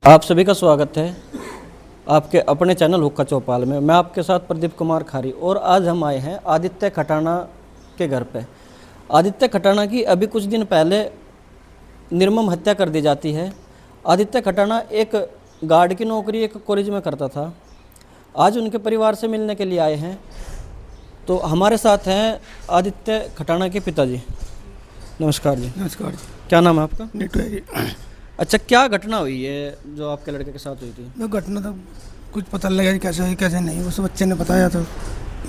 आप सभी का स्वागत है आपके अपने चैनल हुक्का चौपाल में। मैं आपके साथ प्रदीप कुमार खारी और आज हम आए हैं आदित्य खटाना के घर पे। आदित्य खटाना की अभी कुछ दिन पहले निर्मम हत्या कर दी जाती है। आदित्य खटाना एक गार्ड की नौकरी एक कॉलेज में करता था। आज उनके परिवार से मिलने के लिए आए हैं। तो हमारे साथ हैं आदित्य खटाना के पिताजी। नमस्कार जी। नमस्कार जी। क्या नाम है आपका? नेटू है जी। अच्छा, क्या घटना हुई है जो आपके लड़के के साथ हुई थी? तो घटना तो कुछ पता लगा कि कैसे हुई कैसे नहीं, उस बच्चे ने बताया तो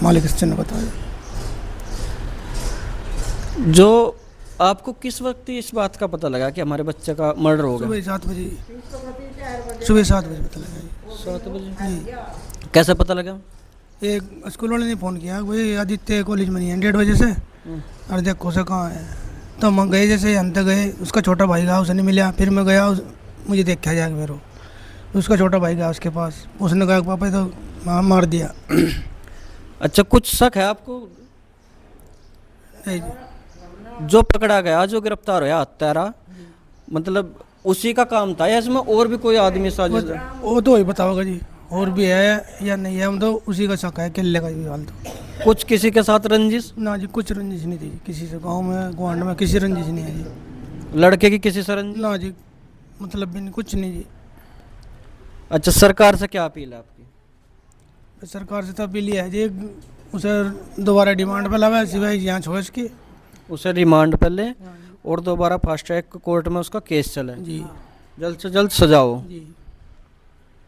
मालिक बच्चे ने बताया। जो आपको किस वक्त इस बात का पता लगा कि हमारे बच्चे का मर्डर हो गया? सुबह 7 बजे सुबह 7 बजे पता लगा जी। 7 बजे? जी। कैसे पता लगा? एक स्कूल वाले ने फ़ोन किया भाई आदित्य कॉलेज में नहीं है 1:30 बजे से, और देखो से कहाँ है। तो हम गए, जैसे हम तक गए, उसका छोटा भाई गया, उसे नहीं मिला। फिर मैं गया, मुझे देखा जाएगा मेरे, उसका छोटा भाई गया उसके पास, उसने कहा पापा तो मार दिया। अच्छा, कुछ शक है आपको? नहीं जी। जो पकड़ा गया, जो गिरफ्तार हुआ हत्यारा, मतलब उसी का काम था या इसमें और भी कोई आदमी साजिश? वो तो ही बताओगे जी, और भी है या नहीं है। हम तो उसी का शक है, किले का भी हाल तो। कुछ किसी के साथ रंजिश? ना जी, कुछ रंजिश नहीं थी किसी से, गांव में गुआंढ में किसी रंजिश नहीं है जी। लड़के की किसी से रंजिश? ना जी, मतलब भी नहीं, कुछ नहीं जी। अच्छा, सरकार से क्या अपील है आपकी? सरकार से तो अपील है जी, उसे दोबारा डिमांड पर लावा, सिवाय जाँच हो इसकी। उसे रिमांड पर ले और दोबारा फास्ट ट्रैक कोर्ट में उसका केस चले, जी जल्द से जल्द सजा हो। जी।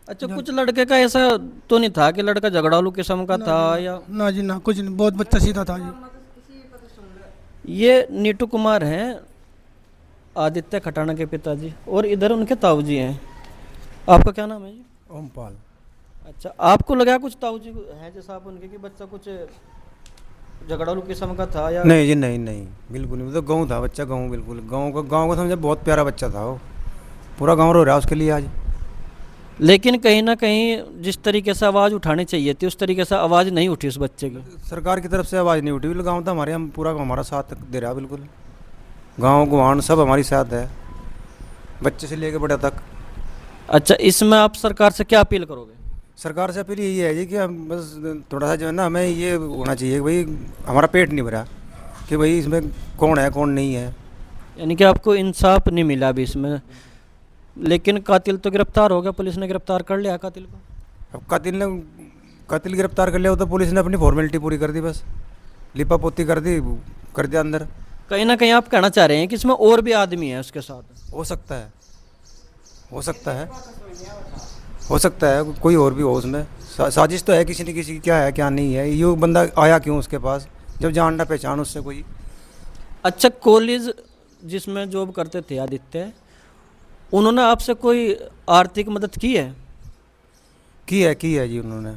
अच्छा, कुछ लड़के का ऐसा तो नहीं था कि लड़का झगड़ालू किस्म का था या? ना जी ना, कुछ नहीं, बहुत बच्चा सीधा था जी। ये नीटू कुमार हैं आदित्य खटाना के पिताजी, और इधर उनके ताऊजी हैं। आपका क्या नाम है जी? ओमपाल। अच्छा, आपको लगा कुछ ताऊजी हैं जैसा आप उनके कि बच्चा कुछ झगड़ालू किस्म का था या? नहीं जी, नहीं नहीं, बिल्कुल नहीं। तो गाँव था बच्चा, गाँव, बिल्कुल गाँव का समझे, बहुत प्यारा बच्चा था वो। पूरा गाँव रो रहा है उसके लिए आज। लेकिन कहीं ना कहीं जिस तरीके से आवाज़ उठानी चाहिए थी उस तरीके से आवाज़ नहीं उठी उस बच्चे की। सरकार की तरफ से आवाज़ नहीं उठी। बिल्कुल गाँव था हमारे, हम पूरा हमारा साथ दे रहा है बिल्कुल। गाँव गुआंढ सब हमारी साथ है, बच्चे से लेके बड़े तक। अच्छा, इसमें आप सरकार से क्या अपील करोगे? सरकार से अपील यही है जी कि हम बस थोड़ा सा जो है ना, हमें ये होना चाहिए कि भाई हमारा पेट नहीं भरा कि भाई इसमें कौन है कौन नहीं है। यानी कि आपको इंसाफ नहीं मिला अभी इसमें, लेकिन कातिल तो गिरफ्तार हो गया, पुलिस ने गिरफ्तार कर लिया कातिल को। अब कातिल गिरफ्तार कर लिया, वो तो पुलिस ने अपनी फॉर्मेलिटी पूरी कर दी, बस लिपा पोती कर दिया अंदर। कहीं ना कहीं आप कहना चाह रहे हैं कि इसमें और भी आदमी है उसके साथ? हो सकता है, हो सकता है, हो सकता है कोई और भी हो उसमें। साजिश तो है किसी न किसी की, क्या है क्या नहीं है। ये बंदा आया क्यों उसके पास, जब जान ना पहचान उससे कोई। अच्छा, कॉलेज जिसमें जॉब करते थे आदित्य, उन्होंने आपसे कोई आर्थिक मदद की है? की है जी उन्होंने।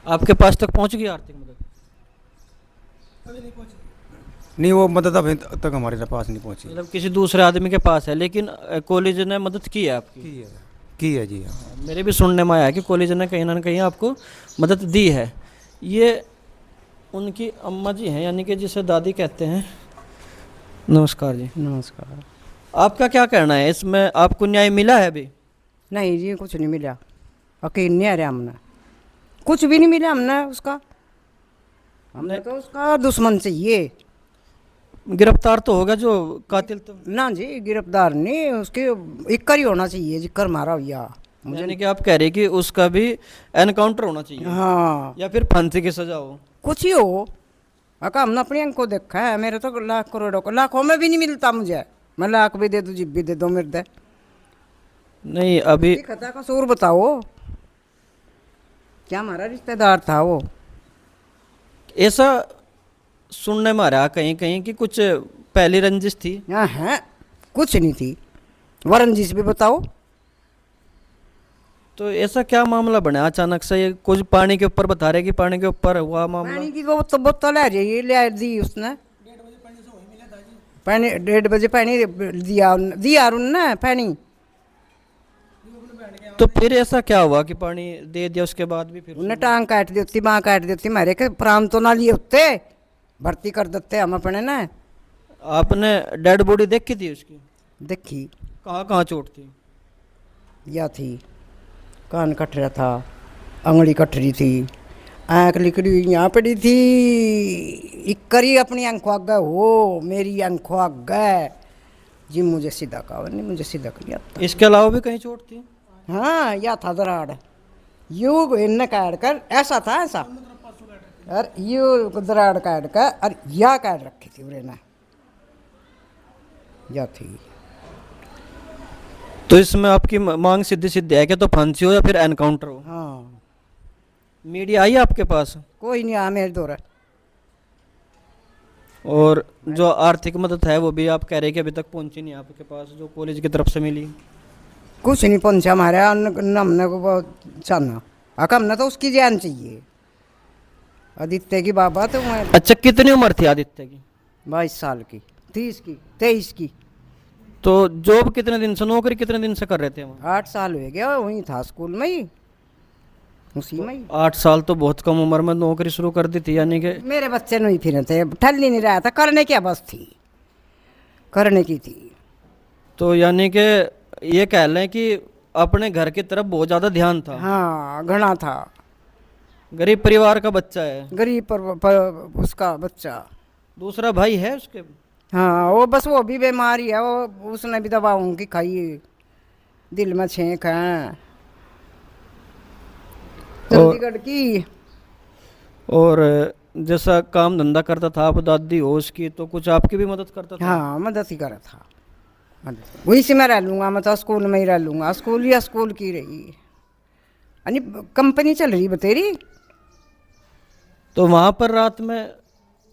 आपके पास तक पहुंच गई आर्थिक मदद? नहीं, वो मदद अभी तक हमारे पास नहीं पहुंची। मतलब किसी दूसरे आदमी के पास है, लेकिन कॉलेज ने मदद की है आपकी? की है जी। हाँ, मेरे भी सुनने में आया कि कॉलेज ने कहीं ना कहीं आपको मदद दी है। ये उनकी अम्मा जी हैं, यानी कि जिसे दादी कहते हैं। नमस्कार जी। नमस्कार। आपका क्या कहना है इसमें, आपको न्याय मिला है अभी? नहीं जी, कुछ नहीं मिला, यकीन नहीं आ रहा, हमने कुछ भी नहीं मिला हमने उसका। हमने तो उसका दुश्मन चाहिए। गिरफ्तार तो होगा जो कातिल तो? ना जी, गिरफ्तार नहीं, उसके एक ही होना चाहिए जिक्र मारा भैया। यानी कि आप कह रहे हैं कि उसका भी एनकाउंटर होना चाहिए? हाँ, या फिर फांसी की सजा हो? कुछ ही हो। अका हमने अपनी आंख को देखा है, मेरे तो लाख करोड़ों को, लाखों में भी नहीं मिलता मुझे। मैं लाख भी दे दूँ, जिप भी दे दो, मेरे दे नहीं अभी। खता का सूर बताओ, क्या हमारा रिश्तेदार था वो? ऐसा सुनने में आ रहा कहीं कहीं कि कुछ पहली रंजिश थी? हाँ है, कुछ नहीं थी। वरंजिश भी बताओ। तो ऐसा क्या मामला बना अचानक से? ये कुछ पानी के ऊपर बता रहे कि पानी के ऊपर हुआ मामला? पानी की तो बोतल है जी, ले दी उसने। पानी 1:30 बजे पानी दिया उनने पानी। तो फिर ऐसा क्या हुआ कि पानी दे दिया उसके बाद भी फिर? उन्हें टांग काट दी होती, बाँ काट दी होती, मारे के प्राण तो ना लिए होते, भर्ती कर देते हम अपने ना। आपने डेड बॉडी देखी थी उसकी? देखी। कहाँ कहाँ चोट थी? या थी, कान कट रहा था, अंगली कट रही थी, आँख लिकड़ी हुई यहाँ पड़ी थी, इकरी अपनी आंखों आगे हो, मेरी आंखों आगे जी मुझे सीधा कहा नहीं, मुझे सीधा कर लिया। इसके अलावा भी कहीं चोट थी? हाँ या था दराड़, यू इन्न काट कर ऐसा था ऐसा, और यू दराड़ काट कर और या काट रखी थी उन्हें ना, या थी। तो इसमें आपकी मांग सीधी सीधी है कि तो फांसी हो या फिर एनकाउंटर हो। हाँ मीडिया आई आपके पास? कोई नहीं आ मेरे दौरा। और जो आर्थिक मदद है वो भी आप कह रहे हैं कि अभी तक पहुंची नहीं आपके पास, जो कॉलेज की तरफ से मिली? कुछ नहीं पहुंचा हमारे, हमने को बहुत चाहना अका, हमने तो उसकी जान चाहिए, आदित्य की बाबा। तो मैं अच्छा, कितनी उम्र थी आदित्य की? 22 साल की, 30 की, 23 की। तो जॉब कितने दिन से, नौकरी कितने दिन से कर रहे थे वहाँ? 8 साल हो गया, वहीं था स्कूल में ही, उसी में ही। 8 साल तो बहुत कम उम्र में नौकरी शुरू कर दी थी, यानी कि मेरे बच्चे नहीं फिर थे, ठल ही नहीं रहा था, करने की बस थी, करने की थी। तो यानी कि ये कह लें कि अपने घर की तरफ बहुत ज़्यादा ध्यान था। हाँ घना था, गरीब परिवार का बच्चा है। गरीब पर उसका बच्चा। दूसरा भाई है उसके? हाँ वो बस वो भी बीमारी है, वो उसने भी दवाओं की खाई, दिल में छेंक है, चंडीगढ़ की। और जैसा काम धंधा करता था आप दादी हो उसकी, तो कुछ आपकी भी मदद करता था? हाँ मदद ही करा था, मदद वही से मैं रह लूँगा, मैं तो स्कूल में ही रह लूँगा, स्कूल या स्कूल की रही, यानी कंपनी चल रही बतेरी। तो वहाँ पर रात में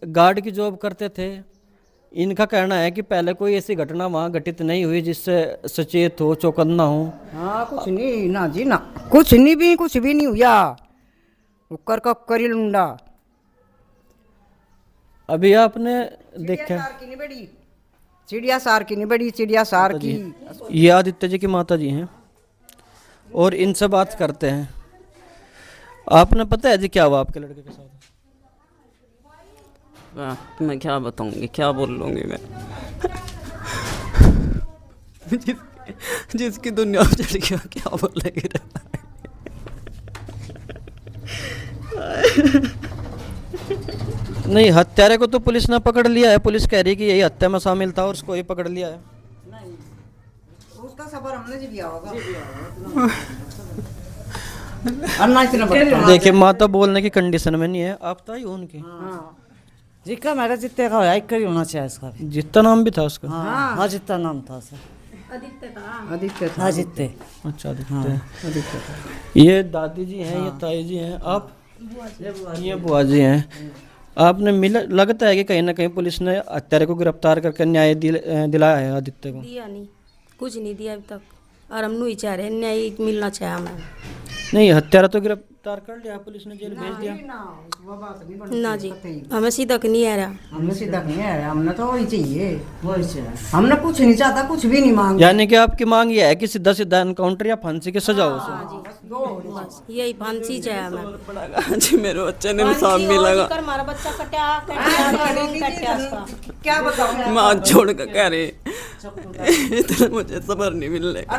गार्ड की जॉब करते थे। इनका कहना है कि पहले कोई ऐसी घटना वहाँ घटित नहीं हुई जिससे सचेत हो, चौकन्ना हो। हाँ कुछ नहीं ना जी ना, कुछ नहीं भी, कुछ भी नहीं हुआ, उकर का करी लुंडा। अभी आपने देखा चिड़िया सार की नहीं बड़ी, चिड़िया सार की। ये आदित्य जी की माता जी हैं और इनसे बात करते हैं। आपने पता है जी क्या हुआ आपके लड़के के साथ? मैं क्या बताऊंगी, क्या बोल लूँगी मैं। जिसकी दुनिया में चढ़ गया, क्या बोलेंगे। नहीं, हत्यारे को तो पुलिस ने पकड़ लिया है। पुलिस कह रही है कि यही हत्या में शामिल था और उसको ही पकड़ लिया है। नहीं उसका सबर हमने जी दिया होगा। देखिए माता बोलने की कंडीशन में नहीं है। आप तो आई हो उनकी? जिक्का मेरा जितने का होया एक ही होना चाहिए इसका भी। जितना नाम भी था उसका? हाँ जितना नाम था सर, आदित्य था। हाँ जितने। अच्छा आदित्य। ये दादी जी हैं, ये ताई जी हैं, आप ये बुआ जी हैं। आपने मिला, लगता है कि कहीं ना कहीं पुलिस ने हत्यारे को गिरफ्तार करके न्याय दिलाया है आदित्य को? दिया नहीं, कुछ नहीं दिया अभी तक, और हम नहीं चाह रहे न्याय मिलना चाहिए हमें। नहीं, हत्यारा तो गिरफ्तार कर लिया पुलिस ने, जेल भेज दिया ना जी, हमें सीधा नहीं आ रहा। हमने सीधा नहीं आ रहा, हमने तो वही चाहिए, वही चाहिए, हमने कुछ नहीं चाहता, कुछ भी नहीं मांग। यानी कि आपकी मांग ये है कि सीधा सीधा एनकाउंटर या फांसी की सजा हो उसे? बस यही फांसी चाहिए हमें। जी मेरे बच्चे ने इंसाफ मिलेगा। हमारा बच्चा कटा क्या बताऊं, मैं आज छोड़ कर कह रही, इतना मुझे सबर नहीं मिलने का।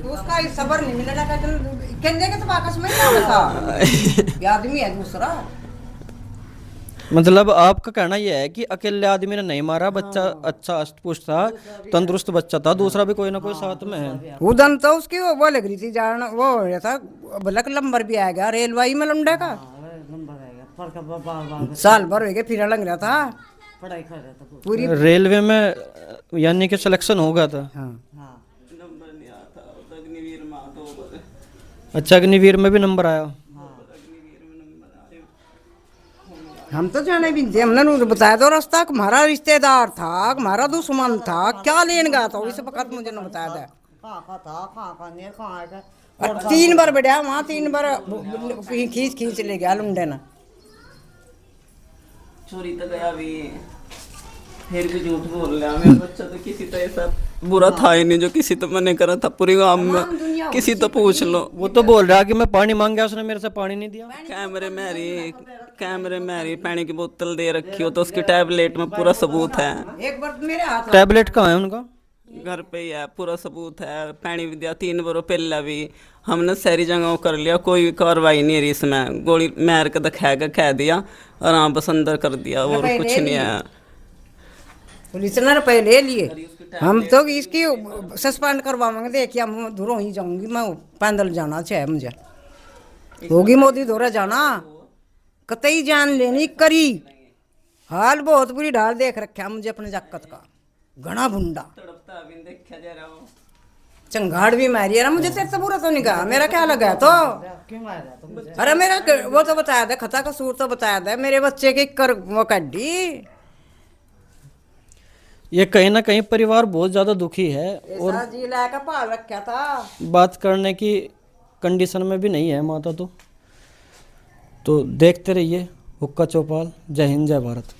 उसका सबर नहीं मिलेगा, कहने के तो बाकस में क्या बता, ये आदमी है दूसरा। मतलब आपका कहना यह है कि अकेले आदमी ने नहीं मारा, बच्चा अच्छा अष्टपुष्ट था, तंदुरुस्त बच्चा था, दूसरा भी कोई ना कोई साथ में है। उदन तो उसकी वो लग रही थी जान, वो हो रहा था बलक नंबर भी आएगा रेलवाई में लंडे का, साल भर हो गया फिर लग रहा था पढ़ाई कर रहा था पूरी। रेलवे में यानी कि सिलेक्शन हो गया था? हाँ नंबर नहीं आता, अग्निवीर में आता होगा। अच्छा, अग्निवीर में भी नंबर आया? हम तो जाने भी थे, हमने उनको बताया तो रास्ता हमारा रिश्तेदार था, हमारा दुश्मन था, क्या लेने गया था इस वक्त मुझे न बताया था। और 3 बार बैठा वहाँ, 3 बार खींच ले गया लुंडे ना। चोरी तो गया भी, फिर भी झूठ बोल रहा। मेरा बच्चा तो किसी तो ऐसा बुरा था ही नहीं जो किसी तो मैंने करा था पूरी गांव में, किसी तो पूछ लो। वो तो बोल रहा कि मैं पानी मांग गया, उसने मेरे से पानी नहीं दिया। कैमरे में पानी की बोतल दे रखी हो तो उसकी टैबलेट में पूरा सबूत है। एक बार मेरे हाथ टैबलेट कहाँ है उनका? घर पे ही है, पूरा सबूत है। पैनी भी दिया 3 बार पहला भी। हमने सारी जगह कर लिया, कोई कार्रवाई नहीं रही इसमें। गोली मार के दिखा के कह दिया और हाँ बस अंदर कर दिया, और कुछ नहीं है। पुलिस ने रुपये ले लिए। हम तो इसकी सस्पेंड करवाएंगे। देखिए हम दूरों ही जाऊंगी, मैं पैदल जाना चाहे मुझे, होगी मोदी दौरा जाना, कतई जान लेनी करी। हाल बहुत बुरी ढाल देख रखा मुझे अपने जाकत का, घना भुंडा तड़पता भी देखा जा रहा हो। चंगाड़ भी मारी है ना मुझे। तेरे से बुरा तो नहीं कहा, मेरा क्या लगा तो। अरे मेरा वो तो बताया था, खता कसूर तो बताया था, मेरे बच्चे के कर वो कड्डी। ये कहीं ना कहीं परिवार बहुत ज़्यादा दुखी है और जी लाकर पाल रखा था, बात करने की कंडीशन में भी नहीं है माता तो देखते रहिए हुक्का चौपाल। जय हिंद, जय भारत।